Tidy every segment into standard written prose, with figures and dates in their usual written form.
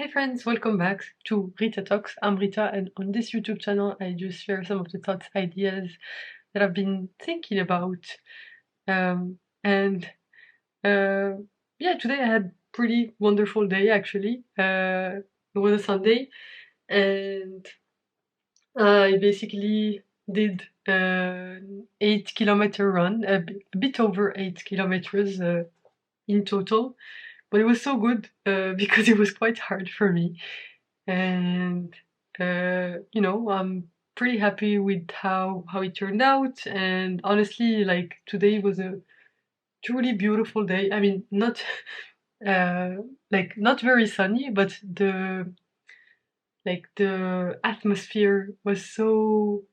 Hey friends, welcome back to Rita Talks. I'm Rita, and on this YouTube channel, I just share some of the thoughts, ideas that I've been thinking about. Um, and uh, yeah, today I had pretty wonderful day actually. It was a Sunday, and I basically did an 8 kilometer run, a bit over 8 kilometers in total. But it was so good because it was quite hard for me. And I'm pretty happy with how it turned out. And honestly, like today was a truly beautiful day. I mean, not uh, like not very sunny, but the atmosphere was so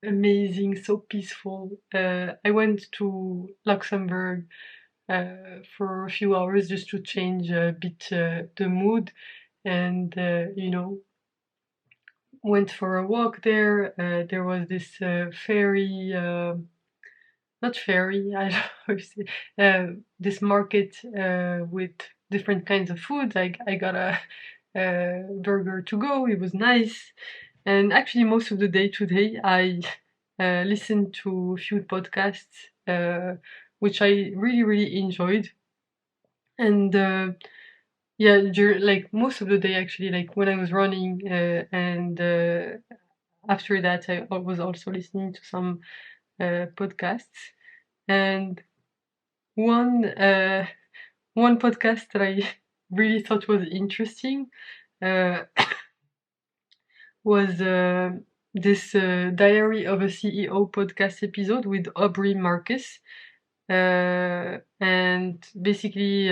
amazing, so peaceful. I went to Luxembourg for a few hours just to change a bit the mood, and went for a walk there. There was this ferry, not ferry, I don't know how to say, this market with different kinds of food. Like I got a burger to go. It was nice. And actually, most of the day today, I listened to a few podcasts, which I really, really enjoyed. And yeah, like most of the day, actually, like when I was running, and after that, I was also listening to some podcasts. And one uh, one podcast that I really thought was interesting uh, was this Diary of a CEO podcast episode with Aubrey Marcus. And basically,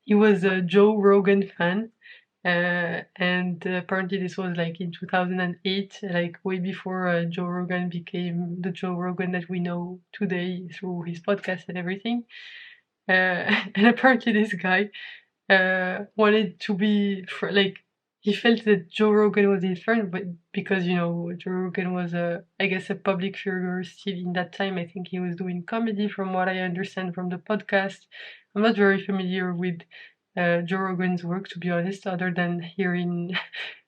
he was a Joe Rogan fan. And apparently this was like in 2008, like way before Joe Rogan became the Joe Rogan that we know today through his podcast and everything. And apparently this guy wanted to be like, he felt that Joe Rogan was his friend, but because Joe Rogan was I guess a public figure still in that time. I think he was doing comedy, from what I understand from the podcast. I'm not very familiar with Joe Rogan's work, to be honest, other than hearing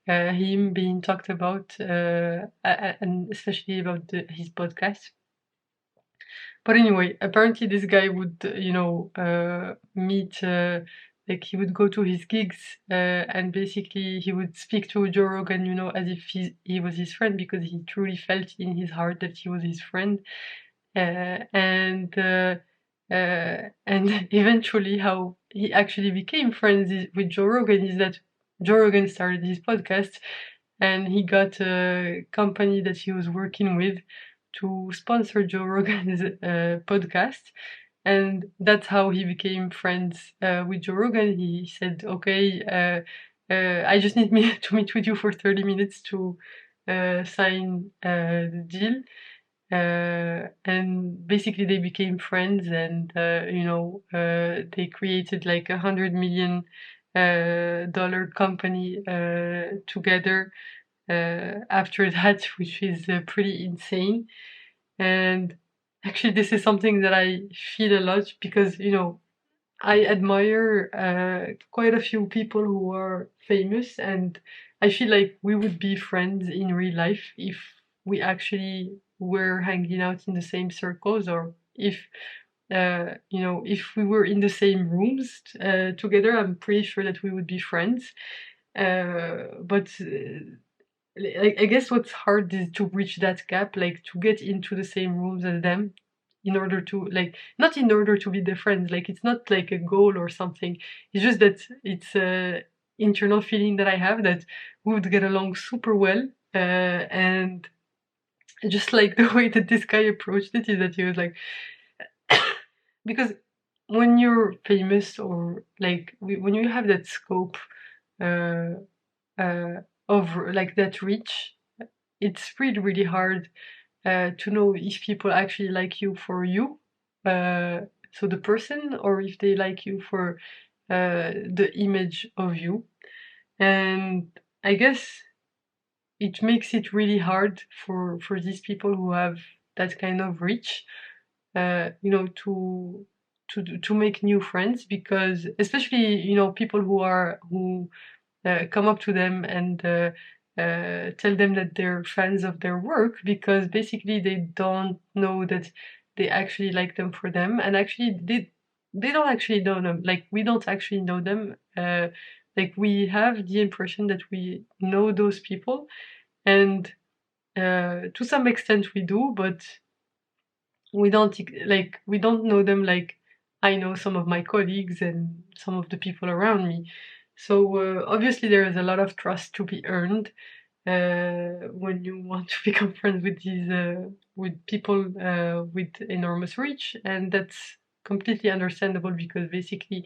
him being talked about, and especially about his podcast. But anyway, apparently this guy would, meet, like he would go to his gigs, and basically he would speak to Joe Rogan, as if he was his friend, because he truly felt in his heart that he was his friend. And eventually how he actually became friends with Joe Rogan is that Joe Rogan started his podcast, and he got a company that he was working with to sponsor Joe Rogan's podcast. And that's how he became friends with Joe Rogan. He said, okay, I just need me to meet with you for 30 minutes to sign the deal. And basically they became friends, and they created like $100 million dollar company together after that, which is pretty insane. And actually this is something that I feel a lot, because I admire quite a few people who are famous, and I feel like we would be friends in real life if we actually were hanging out in the same circles, or if we were in the same rooms together. I'm pretty sure that we would be friends. But I guess what's hard is to bridge that gap, like to get into the same rooms as them, in order to, like, not in order to be their friends. Like, it's not like a goal or something. It's just that it's a internal feeling that I have that we would get along super well. And just like the way that this guy approached it is that he was like, because when you're famous, or like when you have that scope uh, uh, of like that reach, it's really, really hard to know if people actually like you for you, uh, so the person, or if they like you for the image of you. And I guess it makes it really hard for these people who have that kind of reach, to make new friends, because especially people who come up to them and tell them that they're fans of their work, because basically they don't know that they actually like them for them, and actually they don't actually know them. Like, we don't actually know them. Like, we have the impression that we know those people, and to some extent we do, but we don't know them like I know some of my colleagues and some of the people around me. So obviously there is a lot of trust to be earned when you want to become friends with these with people with enormous reach, and that's completely understandable, because basically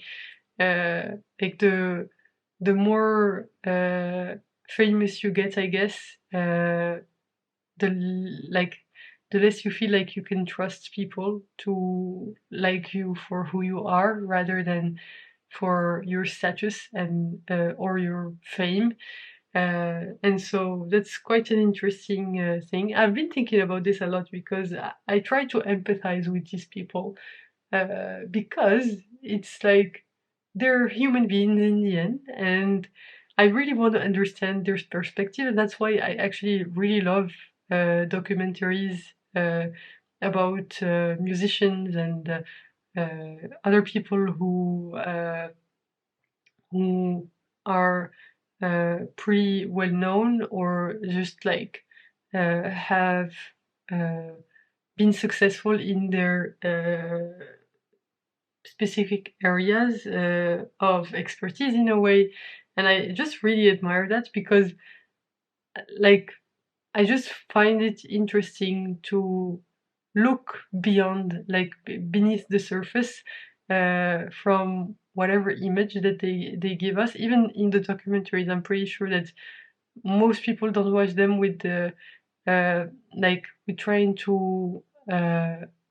like the more famous you get, I guess, like the less you feel like you can trust people to like you for who you are, rather than for your status and or your fame. And so that's quite an interesting thing. I've been thinking about this a lot, because I try to empathize with these people, because it's like they're human beings in the end, and I really want to understand their perspective, and that's why I actually really love documentaries about musicians and other people who are pretty well known, or just like have uh, been successful in their specific areas of expertise in a way. And I just really admire that, because like I just find it interesting to look beyond, like beneath the surface, from whatever image that they give us. Even in the documentaries, I'm pretty sure that most people don't watch them with the like we're trying to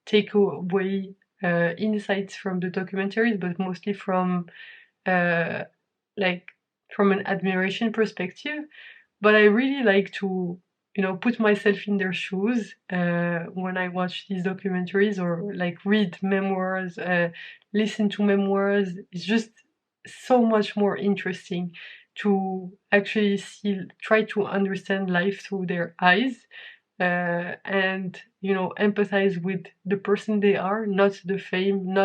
take away insights from the documentaries, but mostly from uh, like from an admiration perspective. But I really like to, put myself in their shoes when I watch these documentaries, or like read memoirs, listen to memoirs. It's just so much more interesting to actually try to understand life through their eyes, and empathize with the person they are, not the fame,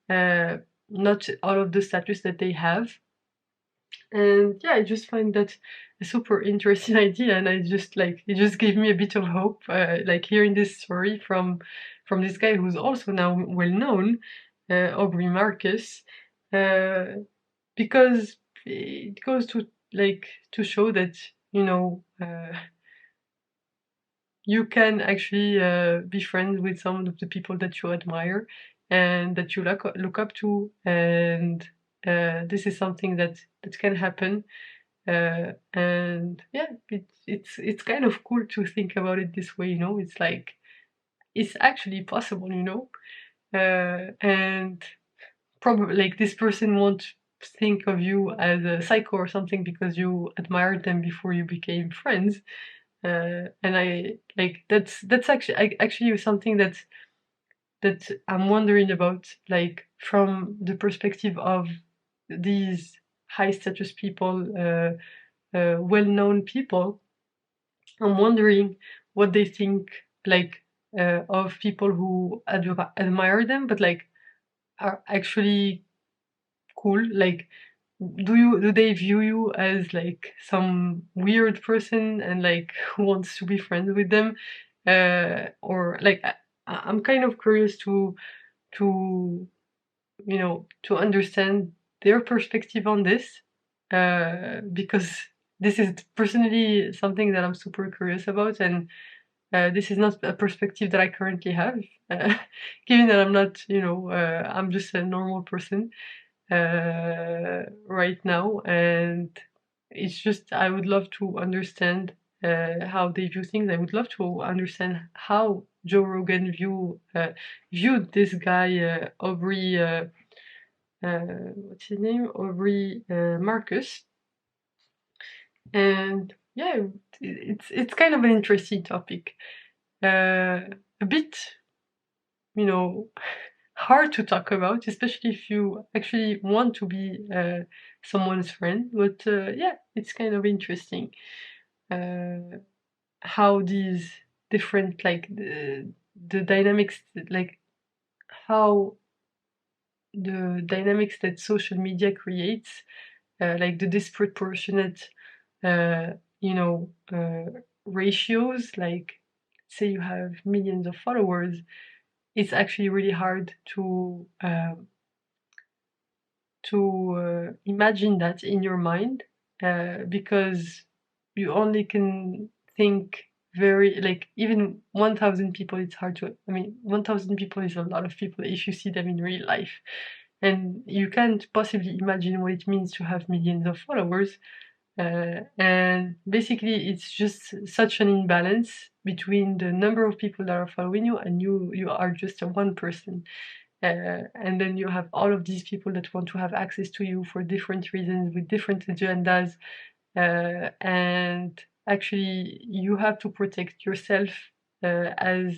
uh, not all of the status that they have. And yeah, I just find that a super interesting idea, and I just like it just gave me a bit of hope, like hearing this story from this guy who's also now well known, Aubrey Marcus, uh, because it goes to like to show that you can actually be friends with some of the people that you admire and that you look up to, and this is something that can happen. And yeah, it's kind of cool to think about it this way. It's like it's actually possible. And probably like this person won't think of you as a psycho or something because you admired them before you became friends. And I like that's actually something that I'm wondering about, like from the perspective of these high status people, well-known people. I'm wondering what they think, like of people who admire them, but like are actually cool. Like, do they view you as like some weird person and like who wants to be friends with them, or like I'm kind of curious to to understand their perspective on this, because this is personally something that I'm super curious about, and this is not a perspective that I currently have, uh, given that I'm not, I'm just a normal person right now, and it's just I would love to understand how they view things. I would love to understand how Joe Rogan viewed this guy, Aubrey. What's his name? Aubrey Marcus. And yeah, it's kind of an interesting topic. A bit, you know, hard to talk about, especially if you actually want to be someone's friend. But yeah, it's kind of interesting how these different, like the dynamics, like how the dynamics that social media creates, like the disproportionate, uh, you know, ratios. Like, say you have millions of followers, it's actually really hard to imagine that in your mind, because you only can think very, like, even 1,000 people, it's hard to, I mean, 1,000 people is a lot of people if you see them in real life, and you can't possibly imagine what it means to have millions of followers. And basically it's just such an imbalance between the number of people that are following you and you are just a one person. And then you have all of these people that want to have access to you for different reasons with different agendas. And actually, you have to protect yourself uh, as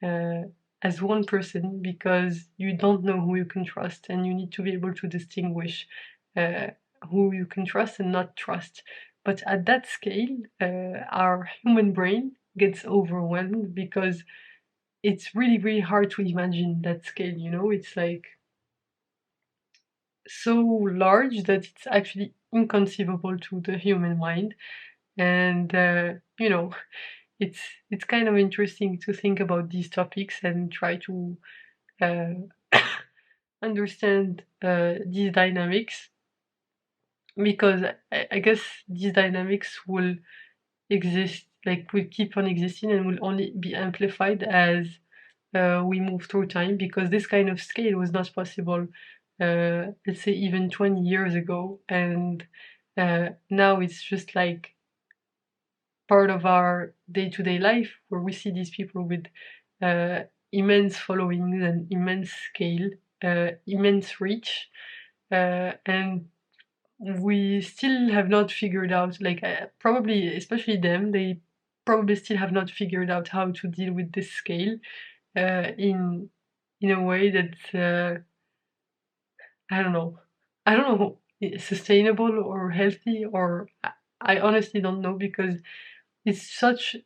uh, as one person, because you don't know who you can trust, and you need to be able to distinguish uh, who you can trust and not trust. But at that scale, our human brain gets overwhelmed because it's really, really hard to imagine that scale, you know? It's like so large that it's actually inconceivable to the human mind. And, you know, it's it's kind of interesting to think about these topics and try to uh, understand these dynamics, because I guess these dynamics will exist, like will keep on existing and will only be amplified as we move through time, because this kind of scale was not possible, let's say even 20 years ago, and now it's just like part of our day-to-day life, where we see these people with uh, immense followings and immense scale, immense reach, and we still have not figured out, like, probably especially them, they probably still have not figured out how to deal with this scale in a way that I don't know. I don't know, sustainable or healthy, or I honestly don't know, because it's such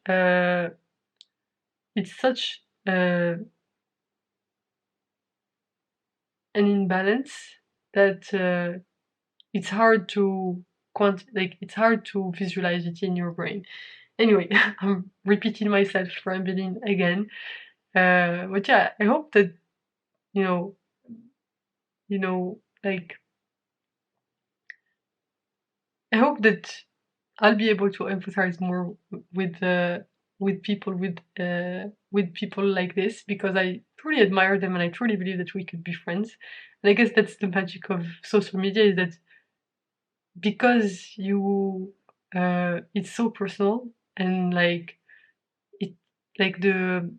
it's such an imbalance that it's hard to like it's hard to visualize it in your brain. Anyway, I'm repeating myself, rambling again. But yeah, I hope that you know, like, I hope that I'll be able to empathize more with people with people like this, because I truly admire them and I truly believe that we could be friends. And I guess that's the magic of social media, is that because you it's so personal, and like it like the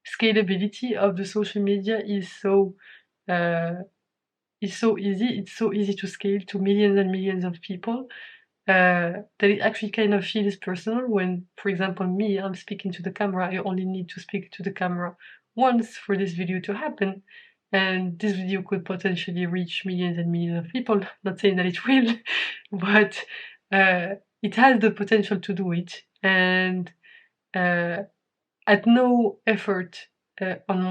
scalability of the social media uh, is so easy. It's so easy to scale to millions and millions of people, that it actually kind of feels personal when, for example, me, I'm speaking to the camera. I only need to speak to the camera once for this video to happen, and this video could potentially reach millions and millions of people. Not saying that it will, but it has the potential to do it, and uh, at no effort on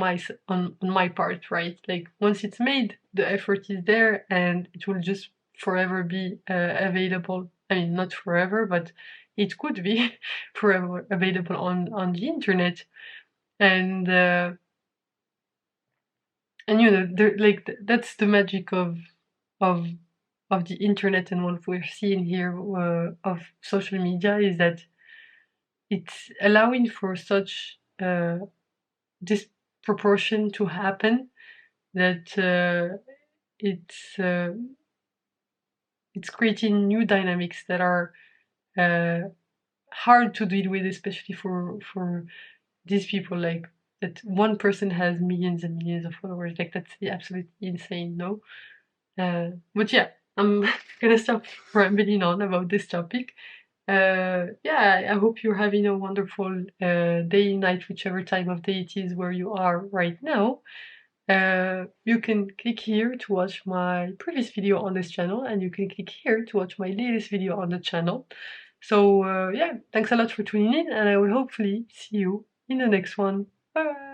my part, right? Like, once it's made, the effort is there, and it will just forever be available. I mean, not forever, but it could be forever available on the internet. And like that's the magic of of the internet, and what we're seeing here of social media, is that it's allowing for such disproportion to happen, that it's uh, it's creating new dynamics that are uh, hard to deal with, especially for these people. Like, that one person has millions and millions of followers. Like, that's absolutely insane, no? But yeah, I'm gonna stop rambling on about this topic. Yeah, I hope you're having a wonderful day, night, whichever time of day it is where you are right now. You can click here to watch my previous video on this channel, and you can click here to watch my latest video on the channel. So yeah, thanks a lot for tuning in, and I will hopefully see you in the next one. Bye!